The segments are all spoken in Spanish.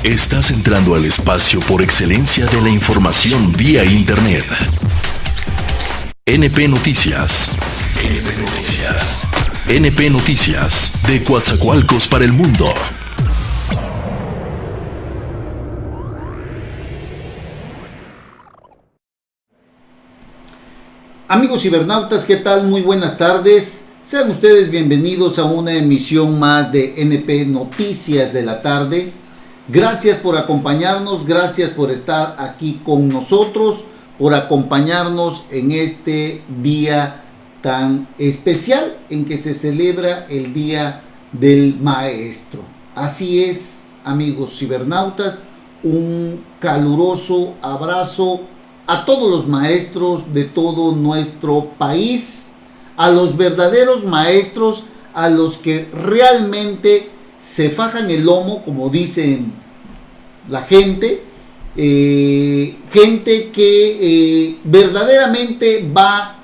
Estás entrando al espacio por excelencia de la información vía Internet. NP Noticias. NP Noticias. NP Noticias, de Coatzacoalcos para el mundo. Amigos cibernautas, ¿qué tal? Muy buenas tardes. Sean ustedes bienvenidos a una emisión más de NP Noticias de la tarde. Gracias por acompañarnos, gracias por estar aquí con nosotros, por acompañarnos en este día tan especial en que se celebra el Día del Maestro. Así es, amigos cibernautas, un caluroso abrazo a todos los maestros de todo nuestro país, a los verdaderos maestros, a los que realmente se fajan el lomo, como dicen la gente, gente que verdaderamente va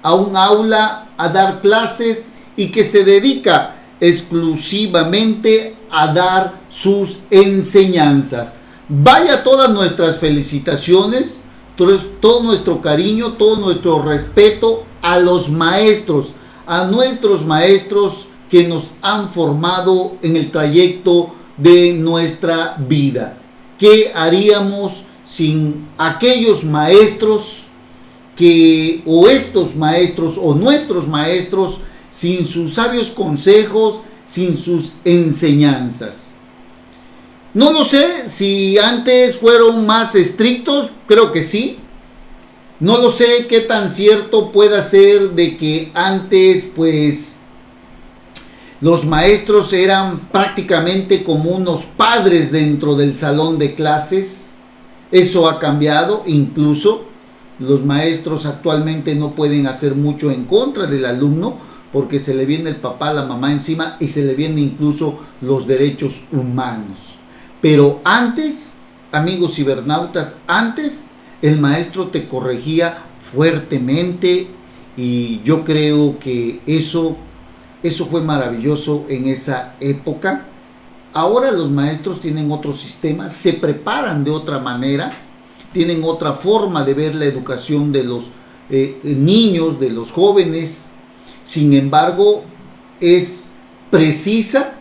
a un aula a dar clases y que se dedica exclusivamente a dar sus enseñanzas. Vaya todas nuestras felicitaciones, todo nuestro cariño, todo nuestro respeto a los maestros, a nuestros maestros que nos han formado en el trayecto de nuestra vida. ¿Qué haríamos sin aquellos maestros o estos maestros o nuestros maestros, sin sus sabios consejos, sin sus enseñanzas? No lo sé si antes fueron más estrictos, creo que sí. No lo sé qué tan cierto pueda ser de que antes pues los maestros eran prácticamente como unos padres dentro del salón de clases. Eso ha cambiado, incluso los maestros actualmente no pueden hacer mucho en contra del alumno porque se le viene el papá, la mamá encima y se le vienen incluso los derechos humanos. Pero antes, amigos cibernautas, antes el maestro te corregía fuertemente y yo creo que eso fue maravilloso en esa época. Ahora los maestros tienen otro sistema, se preparan de otra manera, tienen otra forma de ver la educación de los niños, de los jóvenes. Sin embargo, es precisa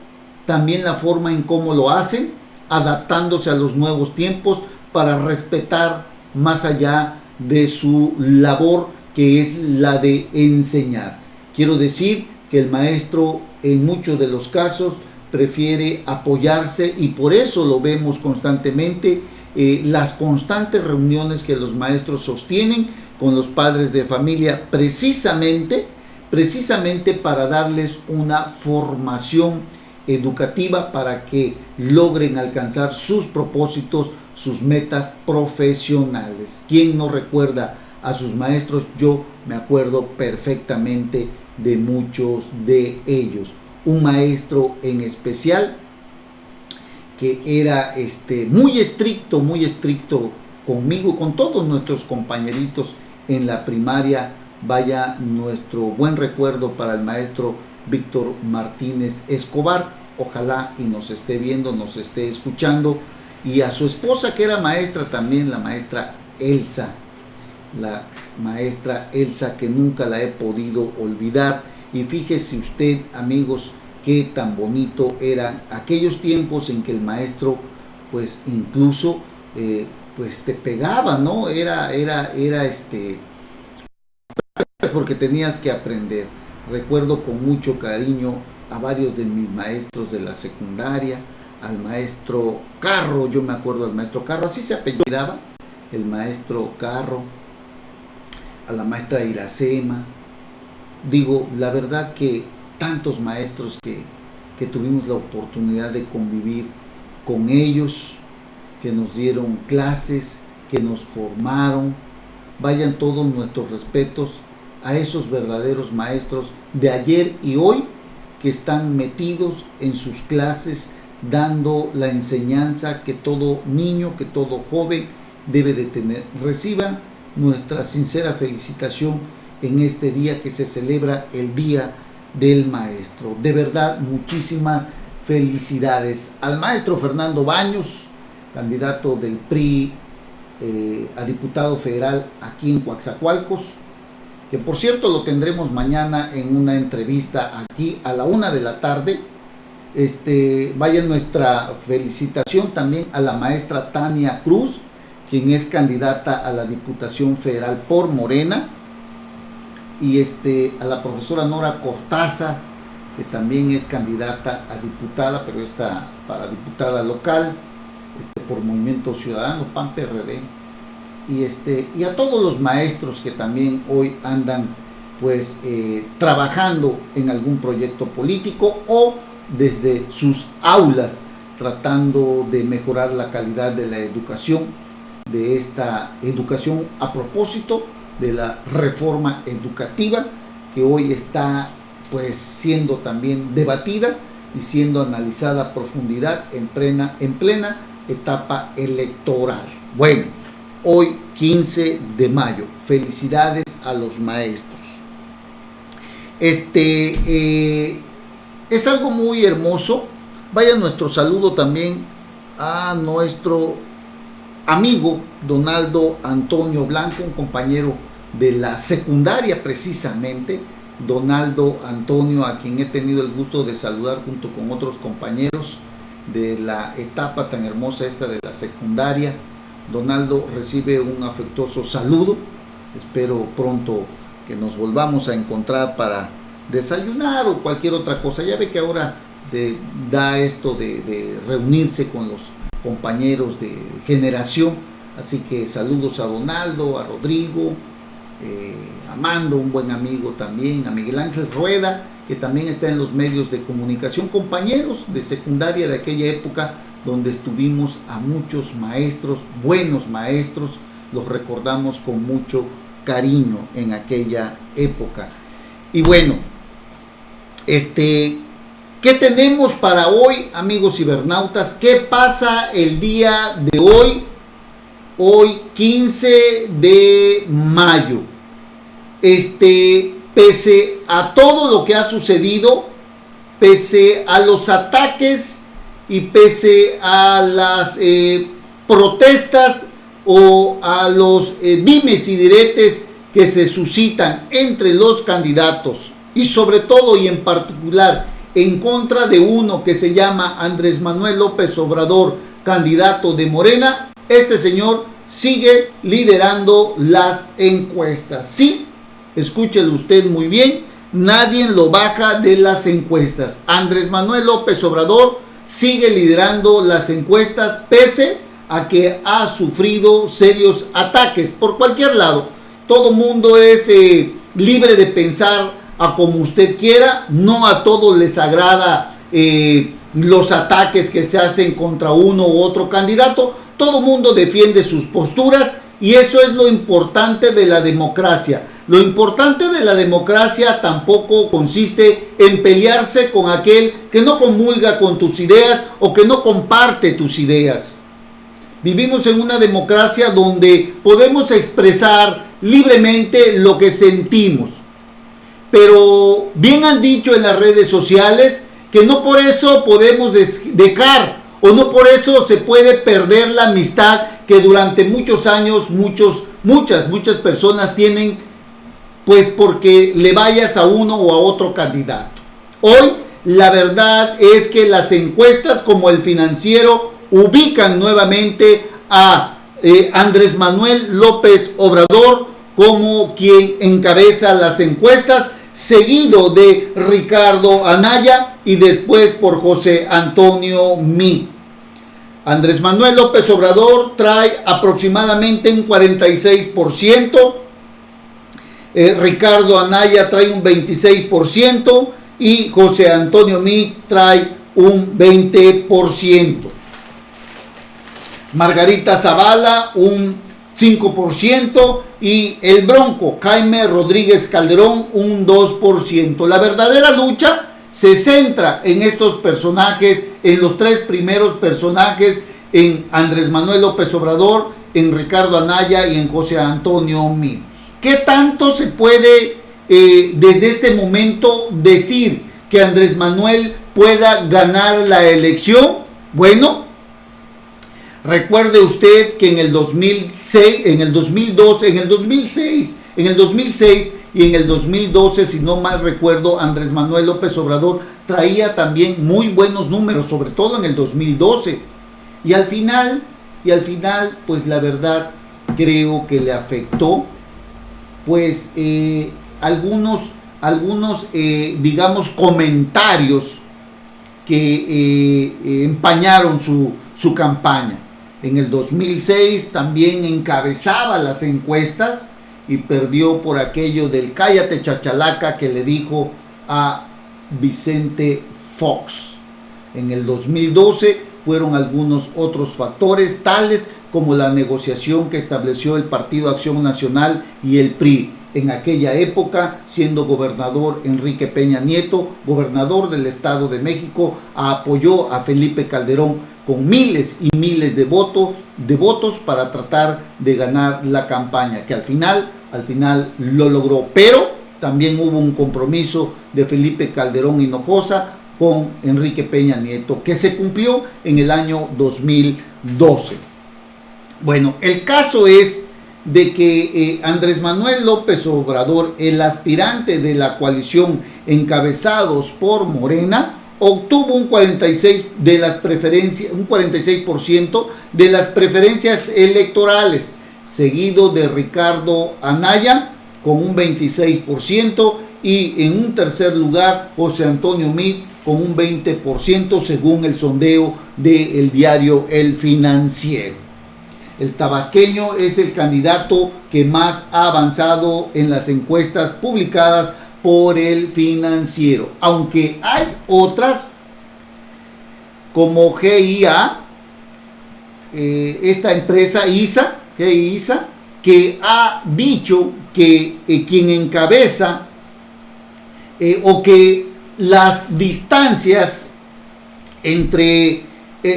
también la forma en cómo lo hacen, adaptándose a los nuevos tiempos para respetar más allá de su labor, que es la de enseñar. Quiero decir que el maestro en muchos de los casos prefiere apoyarse y por eso lo vemos constantemente, las constantes reuniones que los maestros sostienen con los padres de familia precisamente para darles una formación educativa para que logren alcanzar sus propósitos, sus metas profesionales. ¿Quién no recuerda a sus maestros? Yo me acuerdo perfectamente de muchos de ellos. Un maestro en especial que era muy estricto conmigo, con todos nuestros compañeritos en la primaria. Vaya nuestro buen recuerdo para el maestro Víctor Martínez Escobar. Ojalá y nos esté viendo, nos esté escuchando. Y a su esposa, que era maestra también, la maestra Elsa. La maestra Elsa, que nunca la he podido olvidar. Y fíjese usted, amigos, qué tan bonito eran aquellos tiempos en que el maestro pues incluso pues te pegaba, ¿no? Era porque tenías que aprender. Recuerdo con mucho cariño a varios de mis maestros de la secundaria, al maestro Carro, yo me acuerdo del maestro Carro, así se apellidaba, el maestro Carro, a la maestra Iracema. Digo, la verdad que tantos maestros que tuvimos la oportunidad de convivir con ellos, que nos dieron clases, que nos formaron. Vayan todos nuestros respetos a esos verdaderos maestros de ayer y hoy, que están metidos en sus clases dando la enseñanza que todo niño, que todo joven debe de tener. Reciban nuestra sincera felicitación en este día que se celebra el Día del Maestro. De verdad, muchísimas felicidades al maestro Fernando Baños, candidato del PRI a diputado federal aquí en Coatzacoalcos, que por cierto lo tendremos mañana en una entrevista aquí a la 1 de la tarde. Vaya nuestra felicitación también a la maestra Tania Cruz, quien es candidata a la Diputación Federal por Morena, y a la profesora Nora Cortázar, que también es candidata a diputada, pero está para diputada local, por Movimiento Ciudadano, PAN PRD, y a todos los maestros que también hoy andan pues trabajando en algún proyecto político o desde sus aulas tratando de mejorar la calidad de la educación, de esta educación a propósito de la reforma educativa que hoy está pues siendo también debatida y siendo analizada a profundidad en plena etapa electoral. Bueno, hoy 15 de mayo, felicidades a los maestros. Es algo muy hermoso. Vaya nuestro saludo también a nuestro amigo Donaldo Antonio Blanco, un compañero de la secundaria precisamente. Donaldo Antonio, a quien he tenido el gusto de saludar junto con otros compañeros de la etapa tan hermosa esta de la secundaria. Donaldo recibe un afectuoso saludo. Espero pronto que nos volvamos a encontrar para desayunar o cualquier otra cosa. Ya ve que ahora se da esto de reunirse con los compañeros de generación. Así que saludos a Donaldo, a Rodrigo, a Mando, un buen amigo también, a Miguel Ángel Rueda, que también está en los medios de comunicación, compañeros de secundaria de aquella época donde estuvimos a muchos maestros, buenos maestros, los recordamos con mucho cariño en aquella época. Y bueno, ¿qué tenemos para hoy, amigos cibernautas? ¿Qué pasa el día de hoy? Hoy 15 de mayo. Pese a todo lo que ha sucedido, pese a los ataques y pese a las protestas o a los dimes y diretes que se suscitan entre los candidatos y sobre todo y en particular en contra de uno que se llama Andrés Manuel López Obrador, candidato de Morena, este señor sigue liderando las encuestas. Sí, escúchelo usted muy bien, nadie lo baja de las encuestas. Andrés Manuel López Obrador sigue liderando las encuestas pese a que ha sufrido serios ataques por cualquier lado. Todo mundo es libre de pensar a como usted quiera, no a todos les agrada los ataques que se hacen contra uno u otro candidato. Todo mundo defiende sus posturas y eso es lo importante de la democracia. Lo importante de la democracia tampoco consiste en pelearse con aquel que no comulga con tus ideas o que no comparte tus ideas. Vivimos en una democracia donde podemos expresar libremente lo que sentimos. Pero bien han dicho en las redes sociales que no por eso podemos dejar o no por eso se puede perder la amistad que durante muchos años muchas personas tienen, pues porque le vayas a uno o a otro candidato. Hoy la verdad es que las encuestas como El Financiero ubican nuevamente a Andrés Manuel López Obrador como quien encabeza las encuestas, seguido de Ricardo Anaya y después por José Antonio Meade. Andrés Manuel López Obrador trae aproximadamente un 46%, Ricardo Anaya trae un 26% y José Antonio Meade trae un 20%. Margarita Zavala un 5% y el Bronco Jaime Rodríguez Calderón un 2%. La verdadera lucha se centra en estos personajes, en los tres primeros personajes, en Andrés Manuel López Obrador, en Ricardo Anaya y en José Antonio Meade. ¿Qué tanto se puede desde este momento decir que Andrés Manuel pueda ganar la elección? Bueno, Recuerde usted que en el 2006, en el 2012, en el 2006 y en el 2012, si no mal recuerdo, Andrés Manuel López Obrador traía también muy buenos números, sobre todo en el 2012. Y al final, pues la verdad creo que le afectó, pues algunos digamos, comentarios que empañaron su campaña. En el 2006 también encabezaba las encuestas y perdió por aquello del cállate chachalaca que le dijo a Vicente Fox. En el 2012 fueron algunos otros factores, tales como la negociación que estableció el Partido Acción Nacional y el PRI. En aquella época, siendo gobernador Enrique Peña Nieto, gobernador del Estado de México, apoyó a Felipe Calderón con miles y miles de votos para tratar de ganar la campaña, que al final lo logró. Pero también hubo un compromiso de Felipe Calderón Hinojosa con Enrique Peña Nieto, que se cumplió en el año 2012. Bueno, el caso es de que Andrés Manuel López Obrador, el aspirante de la coalición encabezados por Morena, obtuvo un 46% de las preferencias electorales, seguido de Ricardo Anaya con un 26% y en un tercer lugar José Antonio Meade con un 20% según el sondeo del diario El Financiero. El tabasqueño es el candidato que más ha avanzado en las encuestas publicadas por El Financiero, aunque hay otras como GIA, esta empresa GISA, que ha dicho que quien encabeza o que las distancias entre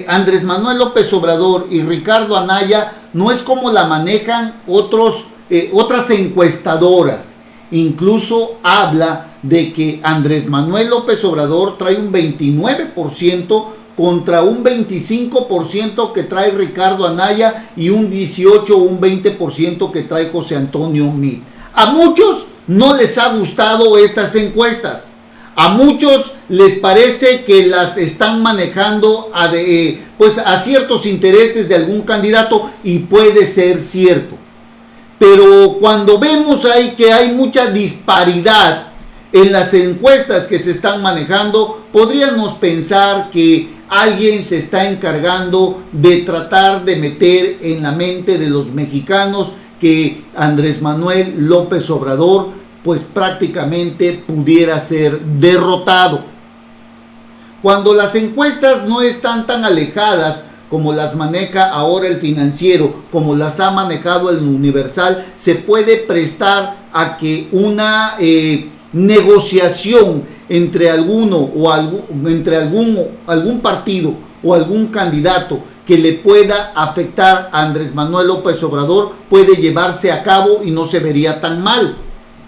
Andrés Manuel López Obrador y Ricardo Anaya no es como la manejan otras encuestadoras. Incluso habla de que Andrés Manuel López Obrador trae un 29% contra un 25% que trae Ricardo Anaya y un 18 o un 20% que trae José Antonio Meade. A muchos no les ha gustado estas encuestas. A muchos les parece que las están manejando a ciertos intereses de algún candidato, y puede ser cierto. Pero cuando vemos ahí que hay mucha disparidad en las encuestas que se están manejando, podríamos pensar que alguien se está encargando de tratar de meter en la mente de los mexicanos que Andrés Manuel López Obrador pues prácticamente pudiera ser derrotado. Cuando las encuestas no están tan alejadas como las maneja ahora El Financiero, como las ha manejado el Universal, se puede prestar a que una negociación entre algún partido o algún candidato que le pueda afectar a Andrés Manuel López Obrador puede llevarse a cabo y no se vería tan mal.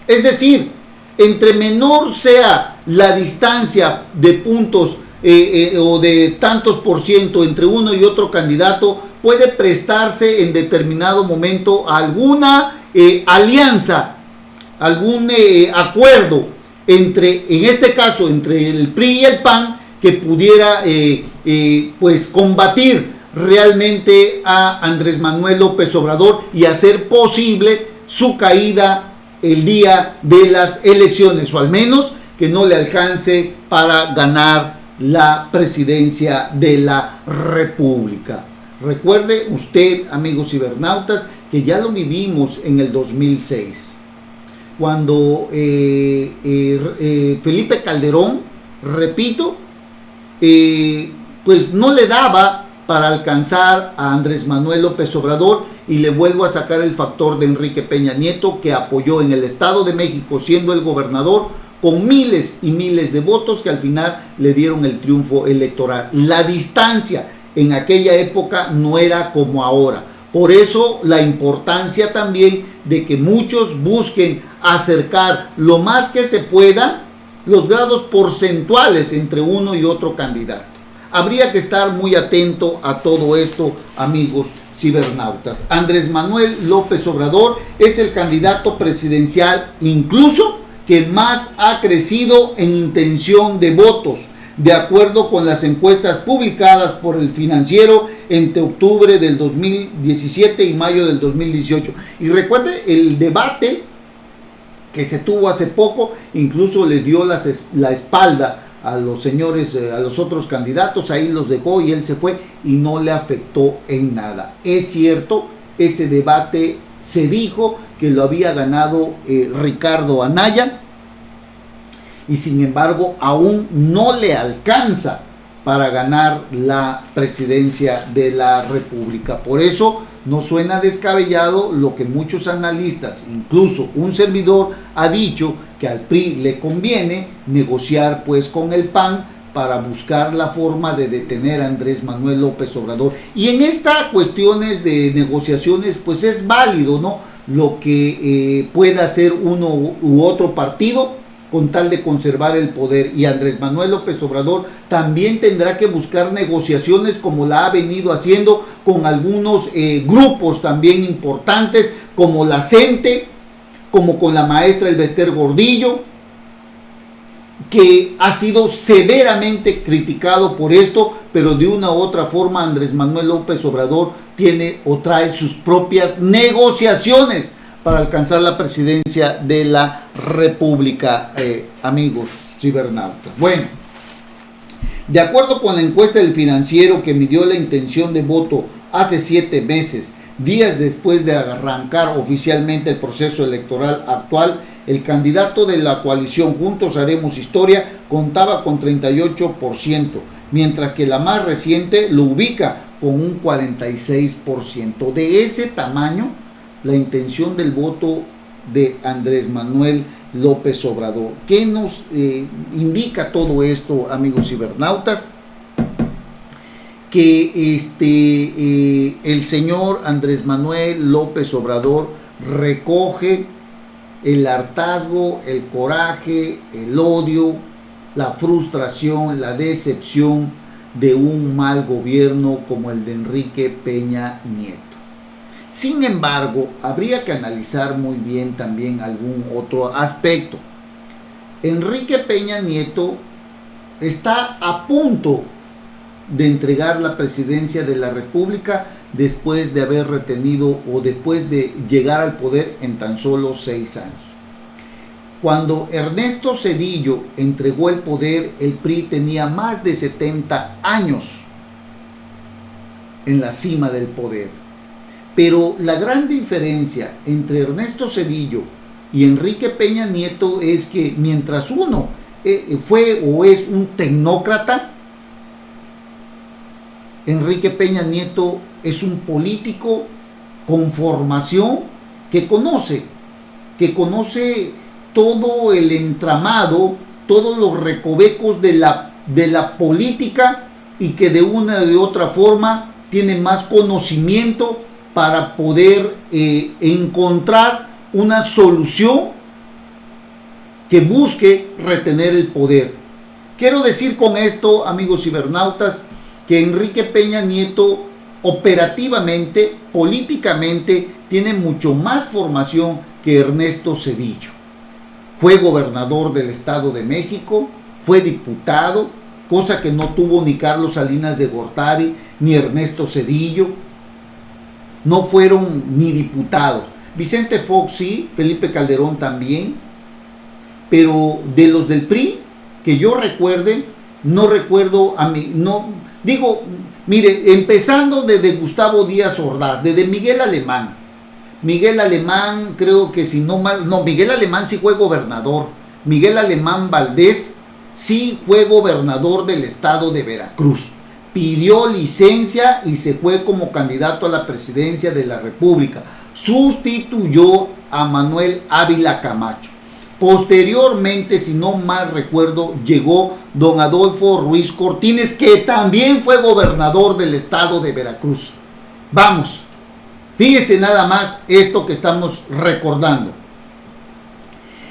Es decir, entre menor sea la distancia de puntos o de tantos por ciento entre uno y otro candidato, puede prestarse en determinado momento a alguna alianza, algún acuerdo en este caso, entre el PRI y el PAN, que pudiera pues combatir realmente a Andrés Manuel López Obrador y hacer posible su caída el día de las elecciones, o al menos que no le alcance para ganar la presidencia de la República. Recuerde usted, amigos cibernautas, que ya lo vivimos en el 2006, cuando Felipe Calderón, repito, pues no le daba para alcanzar a Andrés Manuel López Obrador, y le vuelvo a sacar el factor de Enrique Peña Nieto, que apoyó en el Estado de México, siendo el gobernador, con miles y miles de votos que al final le dieron el triunfo electoral. La distancia en aquella época no era como ahora. Por eso la importancia también de que muchos busquen acercar lo más que se pueda los grados porcentuales entre uno y otro candidato. Habría que estar muy atento a todo esto, amigos cibernautas. Andrés Manuel López Obrador es el candidato presidencial incluso que más ha crecido en intención de votos, de acuerdo con las encuestas publicadas por El Financiero entre octubre del 2017 y mayo del 2018. Y recuerde el debate que se tuvo hace poco, incluso le dio la espalda a los señores, a los otros candidatos, ahí los dejó y él se fue y no le afectó en nada. Es cierto, ese debate se dijo que lo había ganado Ricardo Anaya y sin embargo aún no le alcanza para ganar la presidencia de la República. Por eso no suena descabellado lo que muchos analistas, incluso un servidor, ha dicho que al PRI le conviene negociar pues con el PAN para buscar la forma de detener a Andrés Manuel López Obrador. Y en estas cuestiones de negociaciones pues es válido, ¿no?, lo que pueda hacer uno u otro partido con tal de conservar el poder, y Andrés Manuel López Obrador también tendrá que buscar negociaciones como la ha venido haciendo con algunos grupos también importantes como la CENTE, como con la maestra Elbester Gordillo, que ha sido severamente criticado por esto, pero de una u otra forma Andrés Manuel López Obrador tiene o trae sus propias negociaciones para alcanzar la presidencia de la República, amigos cibernautas. Bueno, de acuerdo con la encuesta del Financiero que midió la intención de voto hace 7 meses, días después de arrancar oficialmente el proceso electoral actual, el candidato de la coalición Juntos Haremos Historia contaba con 38%, mientras que la más reciente lo ubica con un 46%. De ese tamaño la intención del voto de Andrés Manuel López Obrador. ¿Qué nos indica todo esto, amigos cibernautas? Que el señor Andrés Manuel López Obrador recoge el hartazgo, el coraje, el odio, la frustración, la decepción de un mal gobierno como el de Enrique Peña Nieto. Sin embargo, habría que analizar muy bien también algún otro aspecto. Enrique Peña Nieto está a punto de entregar la presidencia de la República después de haber retenido o después de llegar al poder en tan solo 6 años. Cuando Ernesto Zedillo entregó el poder, el PRI tenía más de 70 años en la cima del poder. Pero la gran diferencia entre Ernesto Zedillo y Enrique Peña Nieto es que mientras uno fue o es un tecnócrata, Enrique Peña Nieto es un político con formación que conoce todo el entramado, todos los recovecos de la política, y que de una u de otra forma tiene más conocimiento para poder encontrar una solución que busque retener el poder. Quiero decir con esto, amigos cibernautas, que Enrique Peña Nieto operativamente, políticamente, tiene mucho más formación que Ernesto Zedillo. Fue gobernador del Estado de México, fue diputado, cosa que no tuvo ni Carlos Salinas de Gortari ni Ernesto Zedillo. No fueron ni diputados. Vicente Fox sí, Felipe Calderón también, pero de los del PRI que yo recuerde, no recuerdo a mí, no digo, mire, empezando desde Gustavo Díaz Ordaz, desde Miguel Alemán. Miguel Alemán, creo que si no mal, no, Miguel Alemán sí fue gobernador. Miguel Alemán Valdés sí fue gobernador del estado de Veracruz. Pidió licencia y se fue como candidato a la presidencia de la República. Sustituyó a Manuel Ávila Camacho. Posteriormente, si no mal recuerdo, llegó don Adolfo Ruiz Cortines, que también fue gobernador del estado de Veracruz. Vamos, fíjese nada más esto que estamos recordando.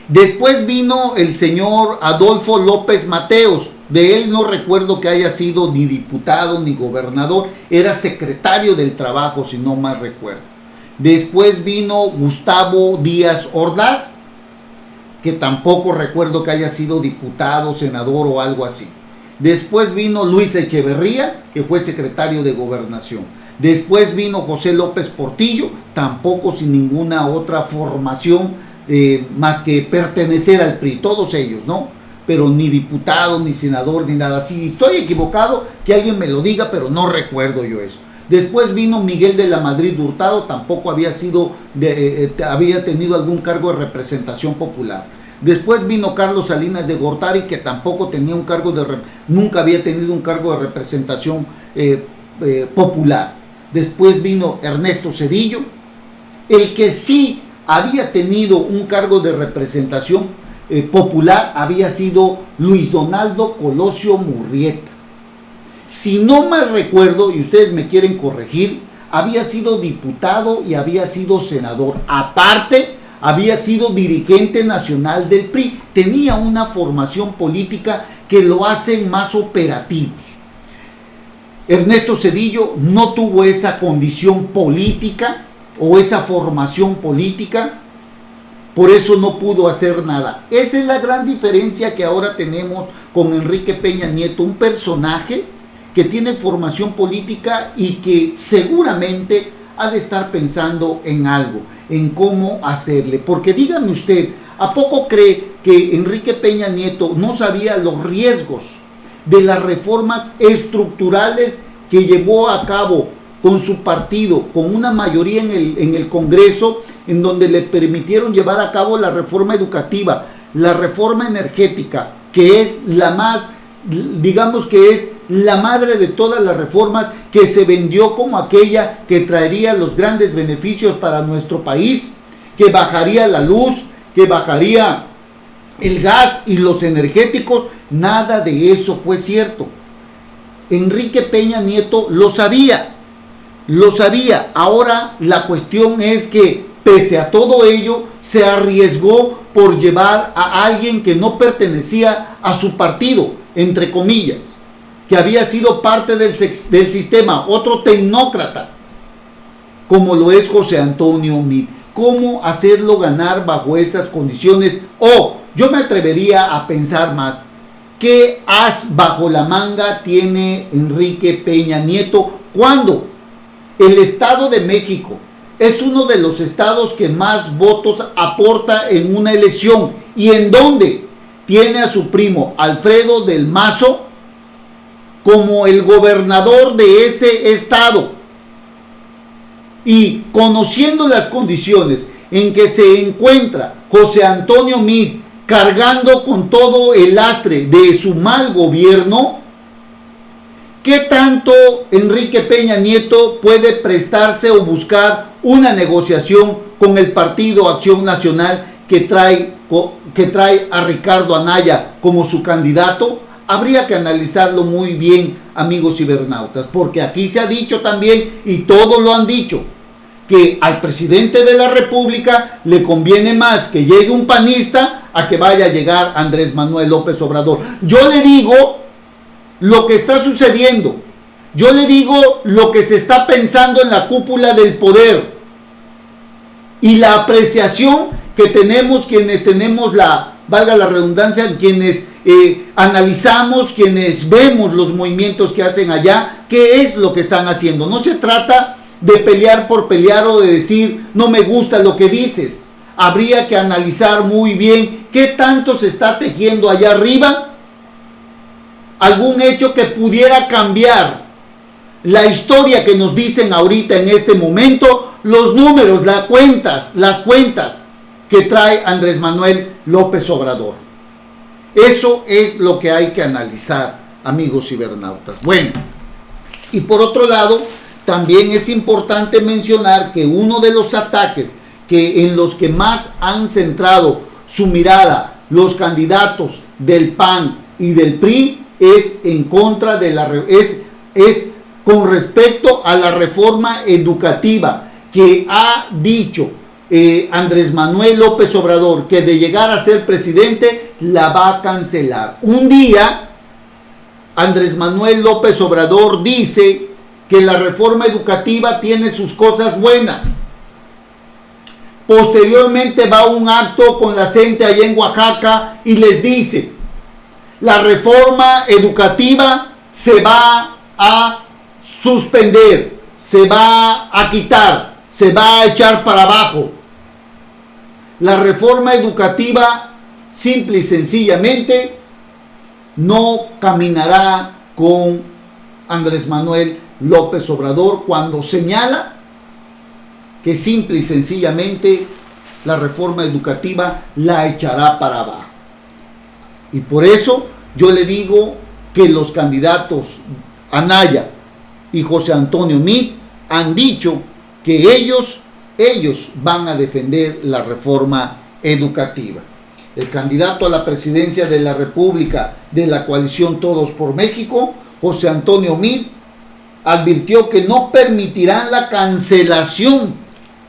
Después vino el señor Adolfo López Mateos, De él no recuerdo que haya sido ni diputado ni gobernador, era secretario del Trabajo, si no mal recuerdo. Después vino Gustavo Díaz Ordaz, que tampoco recuerdo que haya sido diputado, senador o algo así. Después vino Luis Echeverría, que fue secretario de Gobernación. Después vino José López Portillo, tampoco sin ninguna otra formación más que pertenecer al PRI, todos ellos, ¿no? Pero ni diputado, ni senador, ni nada. Si estoy equivocado, que alguien me lo diga, pero no recuerdo yo eso. Después vino Miguel de la Madrid Hurtado, tampoco había tenido algún cargo de representación popular. Después vino Carlos Salinas de Gortari, que tampoco tenía un cargo nunca había tenido un cargo de representación popular. Después vino Ernesto Zedillo, el que sí había tenido un cargo de representación popular había sido Luis Donaldo Colosio Murrieta. Si no mal recuerdo, y ustedes me quieren corregir, había sido diputado y había sido senador. Aparte, había sido dirigente nacional del PRI. Tenía una formación política que lo hacen más operativos. Ernesto Zedillo no tuvo esa condición política o esa formación política, por eso no pudo hacer nada. Esa es la gran diferencia que ahora tenemos con Enrique Peña Nieto, un personaje que tiene formación política y que seguramente ha de estar pensando en algo, en cómo hacerle. Porque dígame usted, ¿a poco cree que Enrique Peña Nieto no sabía los riesgos de las reformas estructurales que llevó a cabo con su partido, con una mayoría en el Congreso, en donde le permitieron llevar a cabo la reforma educativa, la reforma energética, que es la más, digamos que es la madre de todas las reformas, que se vendió como aquella que traería los grandes beneficios para nuestro país, que bajaría la luz, que bajaría el gas y los energéticos? Nada de eso fue cierto. Enrique Peña Nieto lo sabía. Ahora la cuestión es que pese a todo ello se arriesgó por llevar a alguien que no pertenecía a su partido, entre comillas, que había sido parte del sistema, otro tecnócrata, como lo es José Antonio Meade. ¿Cómo hacerlo ganar bajo esas condiciones? O yo me atrevería a pensar más, ¿qué as bajo la manga tiene Enrique Peña Nieto cuando el Estado de México es uno de los estados que más votos aporta en una elección y en donde tiene a su primo Alfredo del Mazo como el gobernador de ese estado? Y conociendo las condiciones en que se encuentra José Antonio Meade cargando con todo el lastre de su mal gobierno, ¿qué tanto Enrique Peña Nieto puede prestarse o buscar una negociación con el Partido Acción Nacional que trae a Ricardo Anaya como su candidato? Habría que analizarlo muy bien, amigos cibernautas, porque aquí se ha dicho también, y todos lo han dicho, que al presidente de la República le conviene más que llegue un panista a que vaya a llegar Andrés Manuel López Obrador. Yo le digo lo que está sucediendo. Yo le digo lo que se está pensando en la cúpula del poder y la apreciación que tenemos quienes tenemos valga la redundancia, quienes analizamos, quienes vemos los movimientos que hacen allá, qué es lo que están haciendo. No se trata de pelear por pelear o de decir no me gusta lo que dices. Habría que analizar muy bien qué tanto se está tejiendo allá arriba, algún hecho que pudiera cambiar la historia que nos dicen ahorita en este momento, los números, las cuentas que trae Andrés Manuel López Obrador. Eso es lo que hay que analizar, amigos cibernautas. Bueno, y por otro lado, también es importante mencionar que uno de los ataques en los que más han centrado su mirada los candidatos del PAN y del PRI es en contra de es con respecto a la reforma educativa que ha dicho Andrés Manuel López Obrador, que de llegar a ser presidente la va a cancelar. Un día Andrés Manuel López Obrador dice que la reforma educativa tiene sus cosas buenas. Posteriormente va a un acto con la gente allá en Oaxaca y les dice: la reforma educativa se va a suspender, se va a quitar, se va a echar para abajo. La reforma educativa simple y sencillamente no caminará con Andrés Manuel López Obrador cuando señala que simple y sencillamente la reforma educativa la echará para abajo. Y por eso yo le digo que los candidatos Anaya y José Antonio Meade han dicho que ellos van a defender la reforma educativa. El candidato a la presidencia de la República de la coalición Todos por México, José Antonio Meade, advirtió que no permitirán la cancelación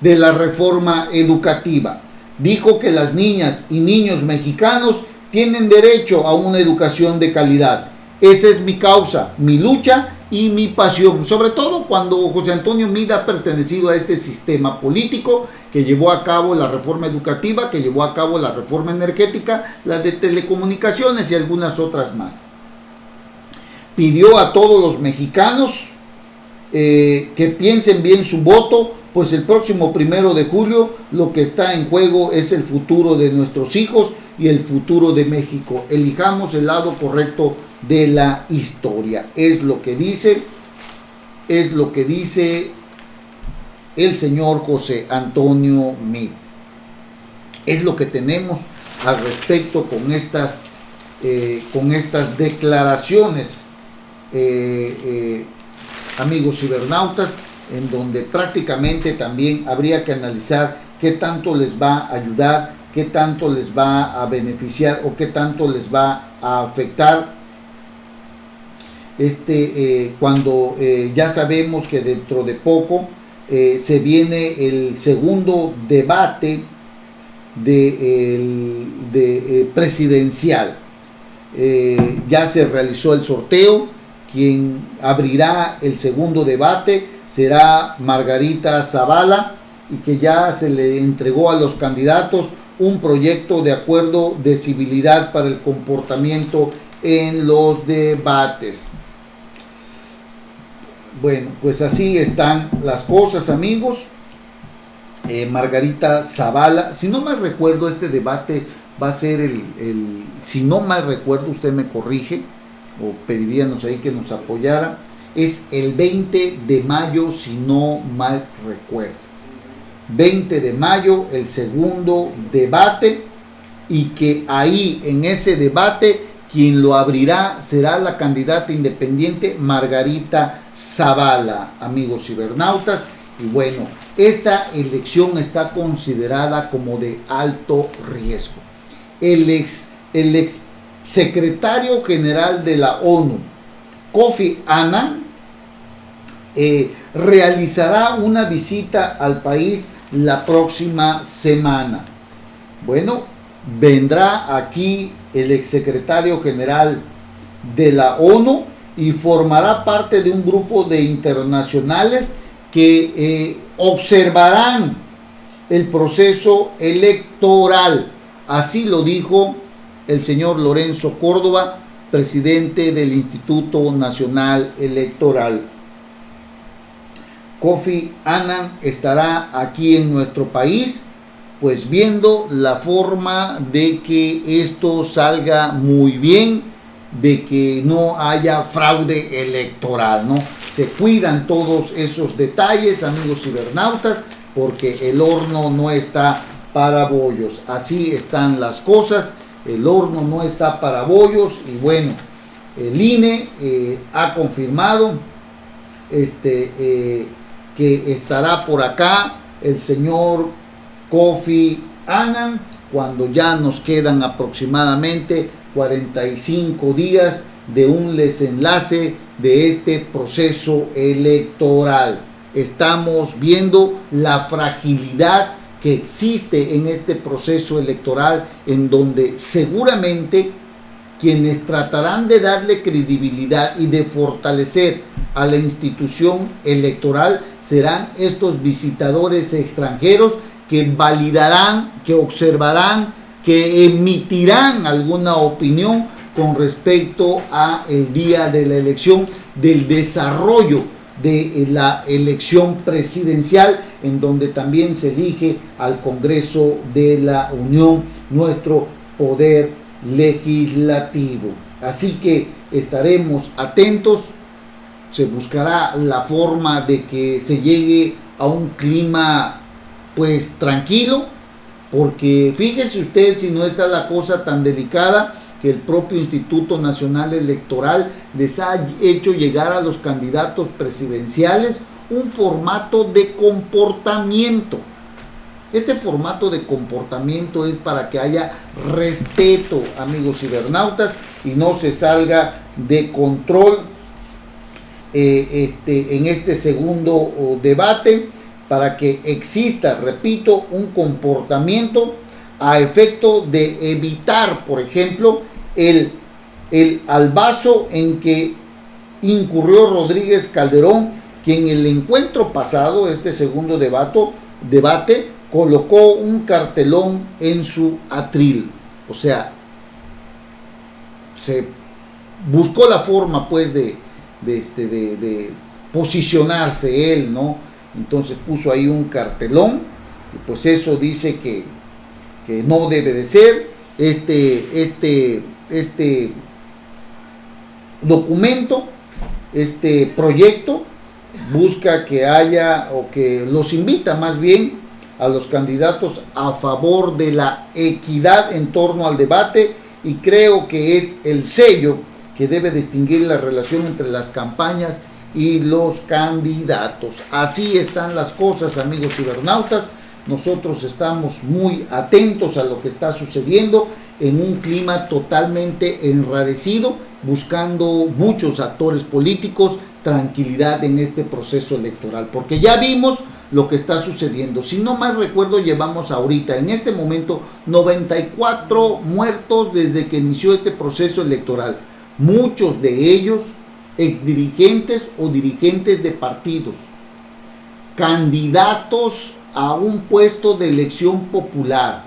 de la reforma educativa. Dijo que las niñas y niños mexicanos tienen derecho a una educación de calidad. Esa es mi causa, mi lucha y mi pasión, sobre todo cuando José Antonio Meade ha pertenecido a este sistema político que llevó a cabo la reforma educativa, que llevó a cabo la reforma energética, la de telecomunicaciones y algunas otras más. Pidió a todos los mexicanos que piensen bien su voto, pues el próximo 1 de julio lo que está en juego es el futuro de nuestros hijos y el futuro de México. Elijamos el lado correcto de la historia. Es lo que dice el señor José Antonio Meade. Es lo que tenemos al respecto con estas declaraciones, amigos cibernautas, en donde prácticamente también habría que analizar qué tanto les va a ayudar, qué tanto les va a beneficiar o qué tanto les va a afectar cuando ya sabemos que dentro de poco se viene el segundo debate presidencial. Ya se realizó el sorteo. Quien abrirá el segundo debate será Margarita Zavala, y que ya se le entregó a los candidatos un proyecto de acuerdo de civilidad para el comportamiento en los debates. Bueno, pues así están las cosas, amigos. Margarita Zavala, si no mal recuerdo, este debate va a ser si no mal recuerdo, usted me corrige, o pediríamos ahí que nos apoyara, es el 20 de mayo, si no mal recuerdo. 20 de mayo, el segundo debate, y que ahí en ese debate quien lo abrirá será la candidata independiente Margarita Zavala, amigos cibernautas. Y bueno, esta elección está considerada como de alto riesgo. El ex secretario general de la ONU, Kofi Annan, realizará una visita al país la próxima semana. Bueno, vendrá aquí el exsecretario general de la ONU y formará parte de un grupo de internacionales que observarán el proceso electoral. Así lo dijo el señor Lorenzo Córdoba, presidente del Instituto Nacional Electoral. Kofi Annan estará aquí en nuestro país, pues viendo la forma de que esto salga muy bien, de que no haya fraude electoral, ¿no? Se cuidan todos esos detalles, amigos cibernautas, porque el horno no está para bollos. Así están las cosas, el horno no está para bollos. Y bueno, el INE ha confirmado que estará por acá el señor Kofi Annan cuando ya nos quedan aproximadamente 45 días de un desenlace de este proceso electoral. Estamos viendo la fragilidad que existe en este proceso electoral, en donde seguramente quienes tratarán de darle credibilidad y de fortalecer a la institución electoral serán estos visitadores extranjeros que validarán, que observarán, que emitirán alguna opinión con respecto a el día de la elección, del desarrollo de la elección presidencial, en donde también se elige al Congreso de la Unión, nuestro poder legislativo. Así que estaremos atentos, se buscará la forma de que se llegue a un clima pues tranquilo, porque fíjese usted si no está la cosa tan delicada que el propio Instituto Nacional Electoral les ha hecho llegar a los candidatos presidenciales un formato de comportamiento. Este formato de comportamiento es para que haya respeto, amigos cibernautas, y no se salga de control en este segundo debate, para que exista, repito, un comportamiento a efecto de evitar, por ejemplo, el albazo en que incurrió Rodríguez Calderón, quien en el encuentro pasado, este segundo debate, colocó un cartelón en su atril. O sea, se buscó la forma pues de posicionarse él, ¿no? Entonces puso ahí un cartelón, y pues eso dice que no debe de ser. Este documento, este proyecto busca que haya, o que los invita más bien a los candidatos a favor de la equidad en torno al debate, y creo que es el sello que debe distinguir la relación entre las campañas y los candidatos. Así están las cosas, amigos cibernautas. Nosotros estamos muy atentos a lo que está sucediendo en un clima totalmente enrarecido, buscando muchos actores políticos tranquilidad en este proceso electoral, porque ya vimos lo que está sucediendo. Si no mal recuerdo, llevamos ahorita en este momento 94 muertos desde que inició este proceso electoral, muchos de ellos exdirigentes o dirigentes de partidos, candidatos a un puesto de elección popular.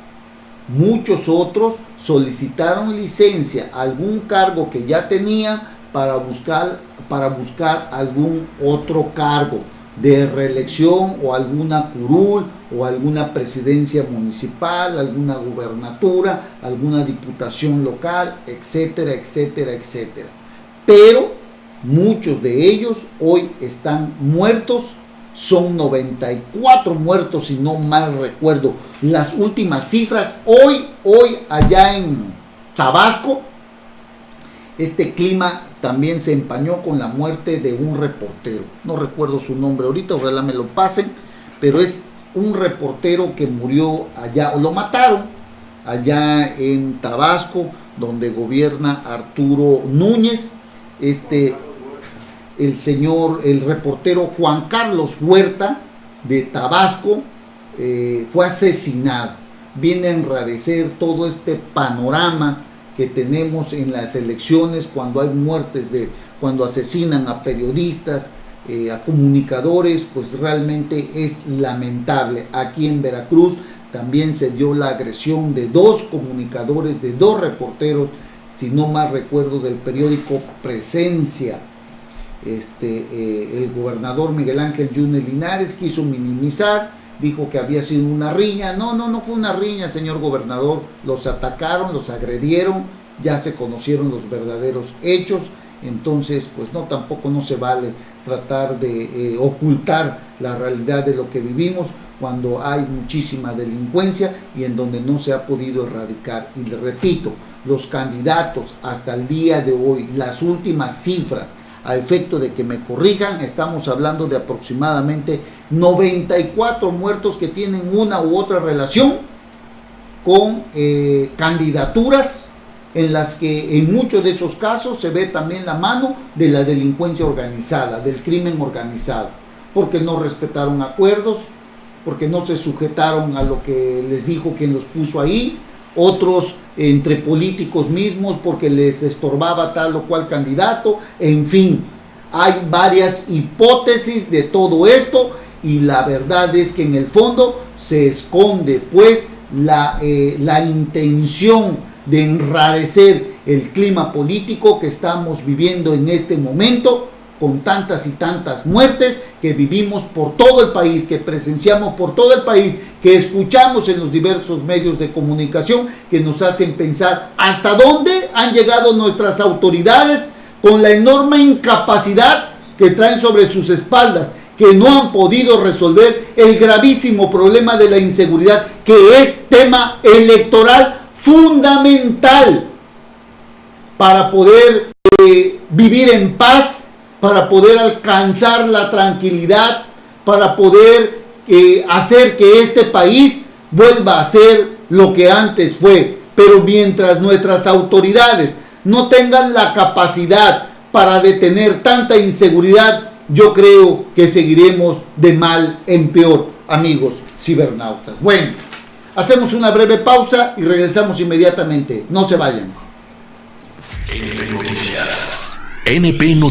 Muchos otros solicitaron licencia a algún cargo que ya tenían para buscar algún otro cargo de reelección, o alguna curul, o alguna presidencia municipal, alguna gubernatura, alguna diputación local, etcétera, etcétera, etcétera. Pero muchos de ellos hoy están muertos. Son 94 muertos, si no mal recuerdo las últimas cifras. Hoy allá en Tabasco, este clima también se empañó con la muerte de un reportero. No recuerdo su nombre ahorita, ojalá me lo pasen, pero es un reportero que murió allá, o lo mataron allá en Tabasco, donde gobierna Arturo Núñez. El reportero Juan Carlos Huerta de Tabasco fue asesinado. Viene a enrarecer todo este panorama que tenemos en las elecciones, cuando hay muertes, cuando asesinan a periodistas, a comunicadores, pues realmente es lamentable. Aquí en Veracruz también se dio la agresión de 2 comunicadores, de 2 reporteros, si no mal recuerdo, del periódico Presencia. El gobernador Miguel Ángel Yunes Linares quiso minimizar, dijo que había sido una riña. No fue una riña, señor gobernador. Los atacaron, los agredieron, ya se conocieron los verdaderos hechos. Entonces, pues tampoco no se vale tratar de ocultar la realidad de lo que vivimos, cuando hay muchísima delincuencia y en donde no se ha podido erradicar. Y le repito, los candidatos hasta el día de hoy, las últimas cifras, a efecto de que me corrijan, estamos hablando de aproximadamente 94 muertos que tienen una u otra relación con candidaturas en las que en muchos de esos casos se ve también la mano de la delincuencia organizada, del crimen organizado, porque no respetaron acuerdos, porque no se sujetaron a lo que les dijo quien los puso ahí, otros entre políticos mismos porque les estorbaba tal o cual candidato, en fin, hay varias hipótesis de todo esto y la verdad es que en el fondo se esconde pues la intención de enrarecer el clima político que estamos viviendo en este momento, con tantas y tantas muertes que vivimos por todo el país, que presenciamos por todo el país, que escuchamos en los diversos medios de comunicación, que nos hacen pensar hasta dónde han llegado nuestras autoridades con la enorme incapacidad que traen sobre sus espaldas, que no han podido resolver el gravísimo problema de la inseguridad, que es tema electoral fundamental para poder vivir en paz, para poder alcanzar la tranquilidad, para poder hacer que este país vuelva a ser lo que antes fue. Pero mientras nuestras autoridades no tengan la capacidad para detener tanta inseguridad, yo creo que seguiremos de mal en peor, amigos cibernautas. Bueno, hacemos una breve pausa y regresamos inmediatamente. No se vayan. NP Noticias. NP Noticias.